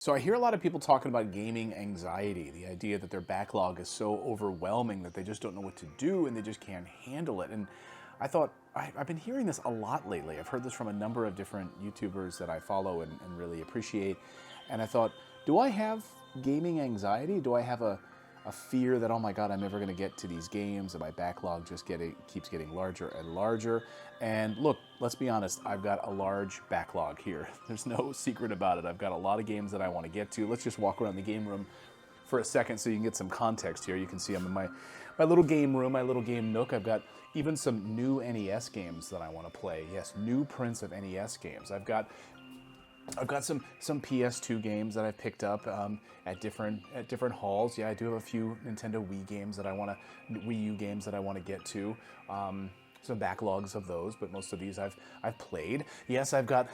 So I hear a lot of people talking about gaming anxiety, the idea that their backlog is so overwhelming that they just don't know what to do and they just can't handle it. And I thought, I've been hearing this a lot lately. I've heard this from a number of different YouTubers that I follow and really appreciate. And I thought, do I have gaming anxiety? Do I have a fear that, oh my God, I'm never going to get to these games and my backlog just keeps getting larger and larger? And look, let's be honest, I've got a large backlog here. There's no secret about it. I've got a lot of games that I want to get to. Let's just walk around the game room for a second so you can get some context here. You can see I'm in my little game room, my little game nook. I've got even some new NES games that I want to play. Yes, new prints of NES games. I've got some PS2 games that I've picked up at different halls. Yeah, I do have a few Nintendo Wii games that Wii U games that I want to get to. Some backlogs of those, but most of these I've played. Yes, I've got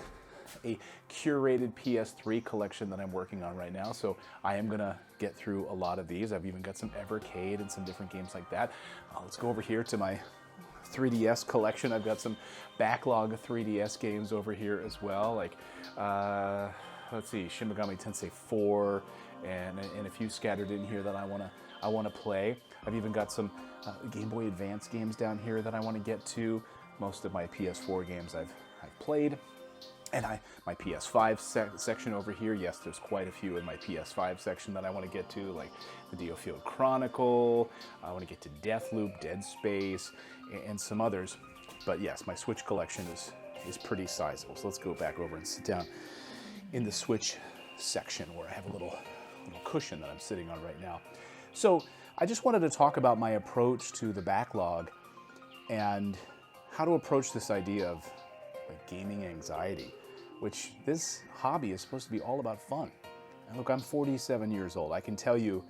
a curated PS3 collection that I'm working on right now, so I am gonna get through a lot of these. I've even got some Evercade and some different games like that. Let's go over here to my 3DS collection. I've got some backlog of 3DS games over here as well, like let's see, Shin Megami Tensei 4 and a few scattered in here that I want to play. I've even got some Game Boy Advance games down here that I want to get to. Most of my PS4 games I've played. And my PS5 section over here, yes, there's quite a few in my PS5 section that I want to get to, like the Diofield Chronicle, I want to get to Deathloop, Dead Space, and some others. But yes, my Switch collection is pretty sizable. So let's go back over and sit down in the Switch section where I have a little cushion that I'm sitting on right now. So I just wanted to talk about my approach to the backlog and how to approach this idea of like gaming anxiety, which this hobby is supposed to be all about fun. And look, I'm 47 years old. I can tell you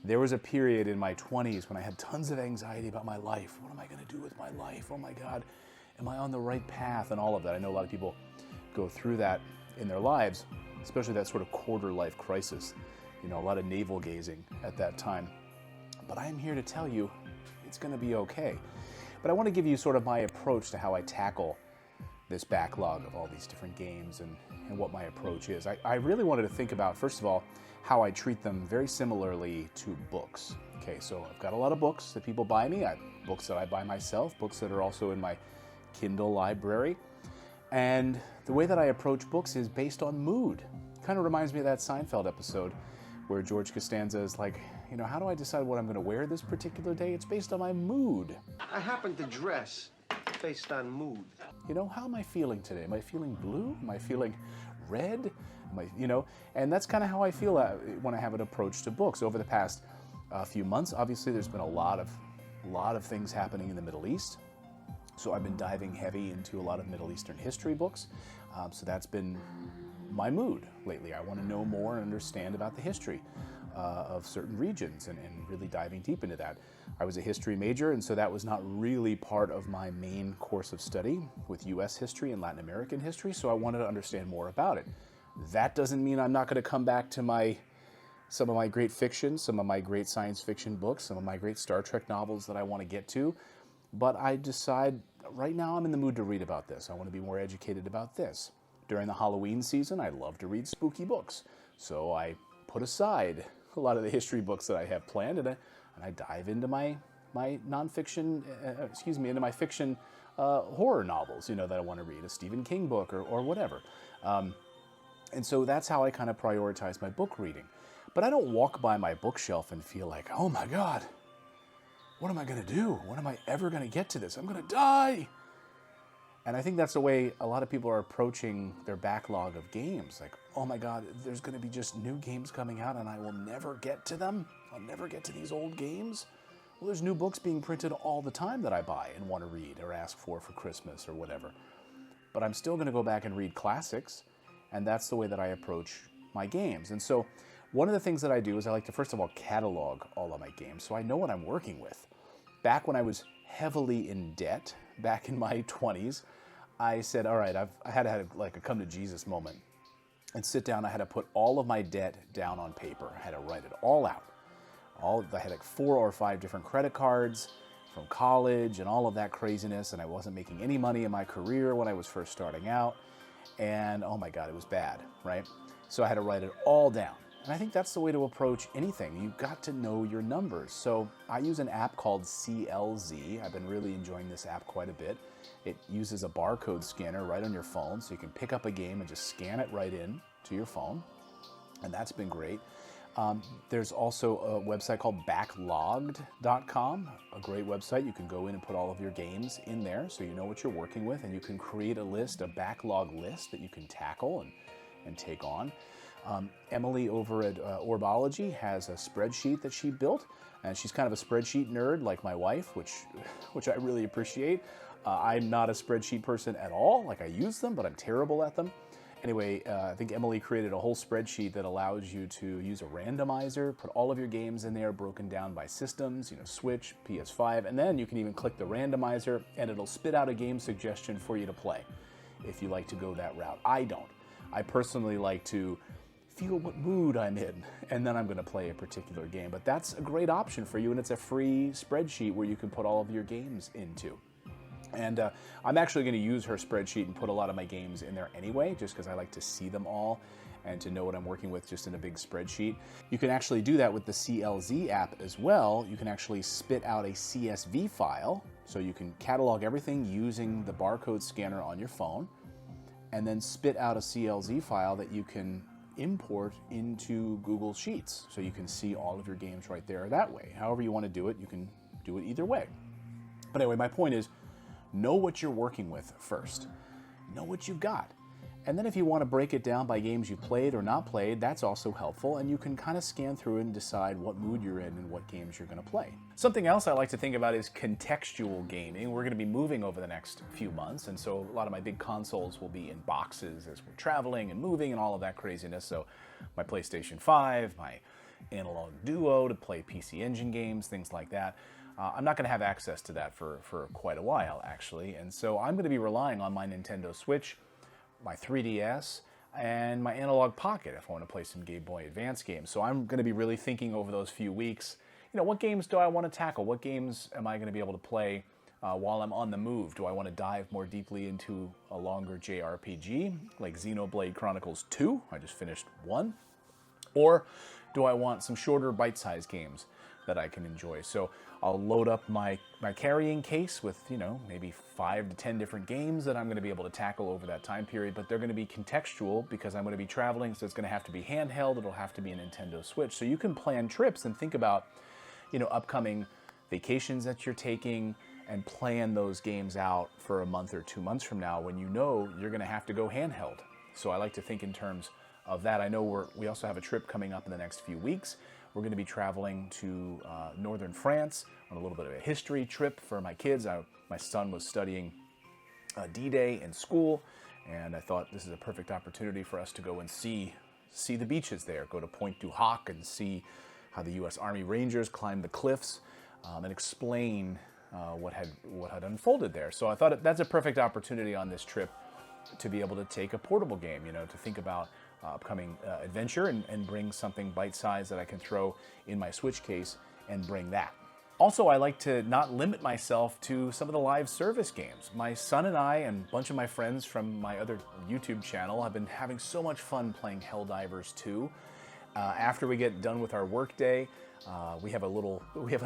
there was a period in my 20s when I had tons of anxiety about my life. What am I going to do with my life? Oh my God, am I on the right path? And all of that. I know a lot of people go through that in their lives, especially that sort of quarter life crisis. You know, a lot of navel gazing at that time. But I'm here to tell you it's going to be okay. But I want to give you sort of my approach to how I tackle this backlog of all these different games and what my approach is. I really wanted to think about, first of all, how I treat them very similarly to books. Okay, so I've got a lot of books that people buy me, books that I buy myself, books that are also in my Kindle library. And the way that I approach books is based on mood. Kind of reminds me of that Seinfeld episode where George Costanza is like, you know, how do I decide what I'm going to wear this particular day? It's based on my mood. I happen to dress based on mood. You know, how am I feeling today? Am I feeling blue? Am I feeling red? And that's kind of how I feel when I have an approach to books. Over the past few months, obviously, there's been a lot of things happening in the Middle East. So I've been diving heavy into a lot of Middle Eastern history books. So that's been my mood lately. I want to know more and understand about the history of certain regions and really diving deep into that. I was a history major, and so that was not really part of my main course of study with U.S. history and Latin American history, so I wanted to understand more about it. That doesn't mean I'm not going to come back to some of my great fiction, some of my great science fiction books, some of my great Star Trek novels that I want to get to, but I decide right now I'm in the mood to read about this. I want to be more educated about this. During the Halloween season, I love to read spooky books, so I put aside a lot of the history books that I have planned, and I dive into my nonfiction, into my fiction horror novels, that I want to read, a Stephen King book or whatever. And so that's how I kind of prioritize my book reading. But I don't walk by my bookshelf and feel like, oh my God, what am I going to do? When am I ever going to get to this? I'm going to die. And I think that's the way a lot of people are approaching their backlog of games. Like, oh my God, there's going to be just new games coming out and I will never get to them. I'll never get to these old games. Well, there's new books being printed all the time that I buy and want to read or ask for Christmas or whatever. But I'm still going to go back and read classics, and that's the way that I approach my games. And so one of the things that I do is I like to, first of all, catalog all of my games so I know what I'm working with. Back when I was heavily in debt, back in my 20s, I said, all right, I had to have like a come to Jesus moment and sit down. I had to put all of my debt down on paper. I had to write it all out. I had like 4 or 5 different credit cards from college and all of that craziness, and I wasn't making any money in my career when I was first starting out. And oh my God, it was bad, right? So I had to write it all down. And I think that's the way to approach anything. You've got to know your numbers. So I use an app called CLZ. I've been really enjoying this app quite a bit. It uses a barcode scanner right on your phone, so you can pick up a game and just scan it right in to your phone. And that's been great. There's also a website called backlogged.com, a great website. You can go in and put all of your games in there so you know what you're working with, and you can create a list, a backlog list that you can tackle and take on. Emily over at Orbology has a spreadsheet that she built, and she's kind of a spreadsheet nerd like my wife, which I really appreciate. I'm not a spreadsheet person at all. Like, I use them, but I'm terrible at them. Anyway, I think Emily created a whole spreadsheet that allows you to use a randomizer, put all of your games in there broken down by systems, Switch, PS5, and then you can even click the randomizer and it'll spit out a game suggestion for you to play if you like to go that route. I don't. I personally like to feel what mood I'm in, and then I'm going to play a particular game. But that's a great option for you, and it's a free spreadsheet where you can put all of your games into. And I'm actually going to use her spreadsheet and put a lot of my games in there anyway, just because I like to see them all and to know what I'm working with just in a big spreadsheet. You can actually do that with the CLZ app as well. You can actually spit out a CSV file, so you can catalog everything using the barcode scanner on your phone, and then spit out a CLZ file that you can import into Google Sheets, so you can see all of your games right there that way. However you want to do it, you can do it either way. But anyway, my point is, know what you're working with first. Know what you've got. And then if you want to break it down by games you've played or not played, that's also helpful, and you can kind of scan through and decide what mood you're in and what games you're going to play. Something else I like to think about is contextual gaming. We're going to be moving over the next few months, and so a lot of my big consoles will be in boxes as we're traveling and moving and all of that craziness. So my PlayStation 5, my Analog Duo to play PC Engine games, things like that. I'm not going to have access to that for quite a while, actually, and so I'm going to be relying on my Nintendo Switch, my 3DS, and my Analog Pocket if I want to play some Game Boy Advance games. So I'm going to be really thinking over those few weeks, what games do I want to tackle? What games am I going to be able to play while I'm on the move? Do I want to dive more deeply into a longer JRPG like Xenoblade Chronicles 2? I just finished 1. Or do I want some shorter bite-sized games that I can enjoy? So I'll load up my carrying case with, maybe 5 to 10 different games that I'm going to be able to tackle over that time period, but they're going to be contextual because I'm going to be traveling, so it's going to have to be handheld, it'll have to be a Nintendo Switch. So you can plan trips and think about, upcoming vacations that you're taking and plan those games out for a month or 2 months from now when you're going to have to go handheld. So I like to think in terms of that. I know we also have a trip coming up in the next few weeks. We're going to be traveling to northern France on a little bit of a history trip for my kids. My son was studying D-Day in school, and I thought this is a perfect opportunity for us to go and see the beaches there, go to Pointe du Hoc and see how the U.S. Army Rangers climbed the cliffs and explain what had unfolded there. So I thought that's a perfect opportunity on this trip to be able to take a portable game, to think about upcoming adventure and bring something bite-sized that I can throw in my Switch case and bring that. Also, I like to not limit myself to some of the live service games. My son and I and a bunch of my friends from my other YouTube channel have been having so much fun playing Helldivers 2. After we get done with our workday, we have an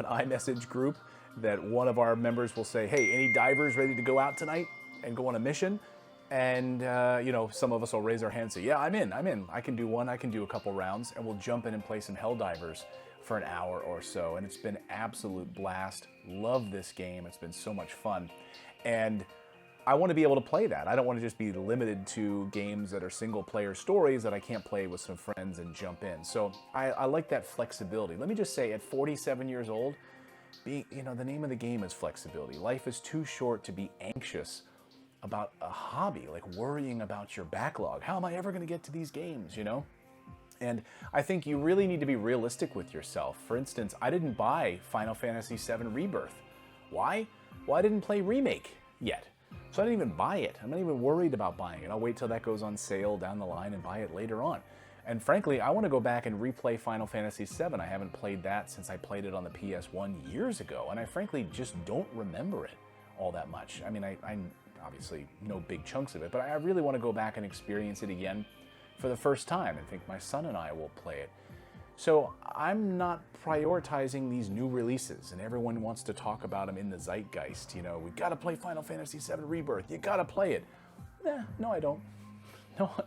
iMessage group that one of our members will say, "Hey, any divers ready to go out tonight and go on a mission?" And, some of us will raise our hands and say, "Yeah, I'm in. I can do one, I can do a couple rounds," and we'll jump in and play some Helldivers for an hour or so. And it's been absolute blast. Love this game. It's been so much fun. And I want to be able to play that. I don't want to just be limited to games that are single-player stories that I can't play with some friends and jump in. So I like that flexibility. Let me just say, at 47 years old, the name of the game is flexibility. Life is too short to be anxious about a hobby, like worrying about your backlog. How am I ever going to get to these games, And I think you really need to be realistic with yourself. For instance, I didn't buy Final Fantasy VII Rebirth. Why? Well, I didn't play Remake yet. So I didn't even buy it. I'm not even worried about buying it. I'll wait till that goes on sale down the line and buy it later on. And frankly, I want to go back and replay Final Fantasy VII. I haven't played that since I played it on the PS1 years ago, and I frankly just don't remember it all that much. I mean, I obviously know big chunks of it, but I really want to go back and experience it again for the first time and think my son and I will play it. So I'm not prioritizing these new releases, and everyone wants to talk about them in the zeitgeist. You know, we gotta play Final Fantasy VII Rebirth. You gotta play it. No, I don't.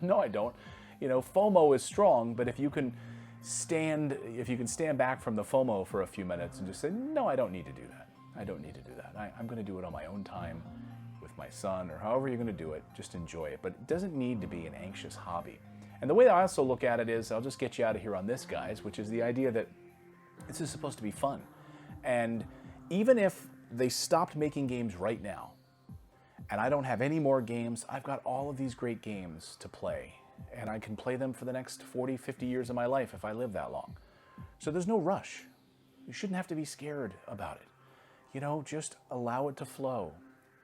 No, I don't. You know, FOMO is strong, but if you can stand back from the FOMO for a few minutes and just say, no, I don't need to do that. I don't need to do that. I'm going to do it on my own time with my son, or however you're going to do it. Just enjoy it. But it doesn't need to be an anxious hobby. And the way I also look at it is, I'll just get you out of here on this, guys, which is the idea that this is supposed to be fun. And even if they stopped making games right now, and I don't have any more games, I've got all of these great games to play. And I can play them for the next 40, 50 years of my life if I live that long. So there's no rush. You shouldn't have to be scared about it. You know, just allow it to flow.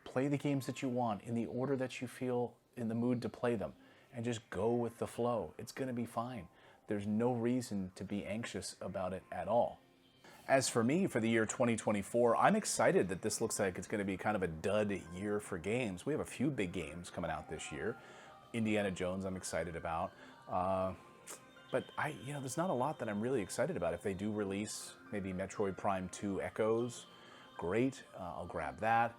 Play the games that you want in the order that you feel in the mood to play them. And just go with the flow. It's going to be fine. There's no reason to be anxious about it at all. As for me, for the year 2024, I'm excited that this looks like it's going to be kind of a dud year for games. We have a few big games coming out this year. Indiana Jones I'm excited about. But there's not a lot that I'm really excited about. If they do release maybe Metroid Prime 2 Echoes, great. I'll grab that.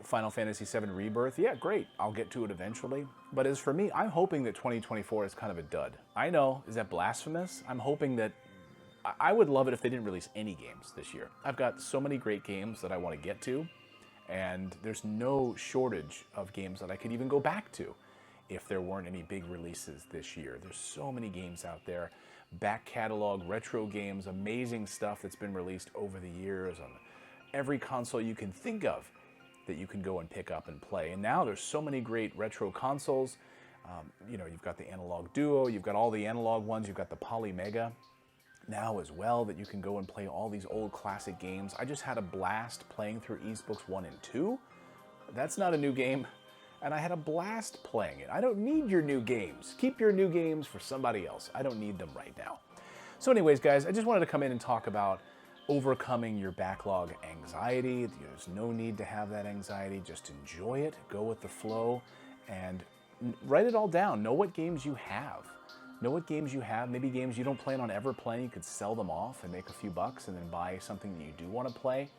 Final Fantasy VII Rebirth, yeah, great. I'll get to it eventually. But as for me, I'm hoping that 2024 is kind of a dud. I know, is that blasphemous? I'm hoping that I would love it if they didn't release any games this year. I've got so many great games that I want to get to, and there's no shortage of games that I could even go back to if there weren't any big releases this year. There's so many games out there, back catalog, retro games, amazing stuff that's been released over the years on every console you can think of that you can go and pick up and play. And now there's so many great retro consoles. You've got the Analog Duo, you've got all the analog ones, you've got the Polymega now as well that you can go and play all these old classic games. I just had a blast playing through Ys Books 1 and 2. That's not a new game. And I had a blast playing it. I don't need your new games. Keep your new games for somebody else. I don't need them right now. So anyways, guys, I just wanted to come in and talk about overcoming your backlog anxiety. There's no need to have that anxiety. Just enjoy it, go with the flow, and write it all down. Know what games you have. Know what games you have. Maybe games you don't plan on ever playing. You could sell them off and make a few bucks and then buy something that you do want to play.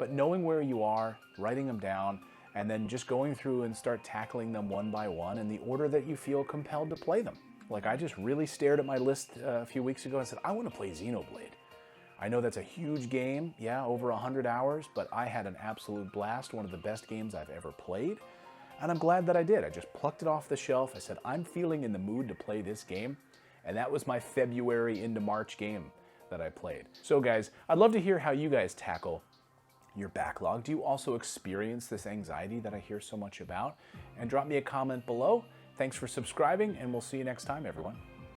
But knowing where you are, writing them down, and then just going through and start tackling them one by one in the order that you feel compelled to play them. Like, I just really stared at my list a few weeks ago and said, I want to play Xenoblade. I know that's a huge game, yeah, over 100 hours, but I had an absolute blast, one of the best games I've ever played, and I'm glad that I did. I just plucked it off the shelf. I said, I'm feeling in the mood to play this game, and that was my February into March game that I played. So guys, I'd love to hear how you guys tackle your backlog. Do you also experience this anxiety that I hear so much about? And drop me a comment below. Thanks for subscribing, and we'll see you next time, everyone.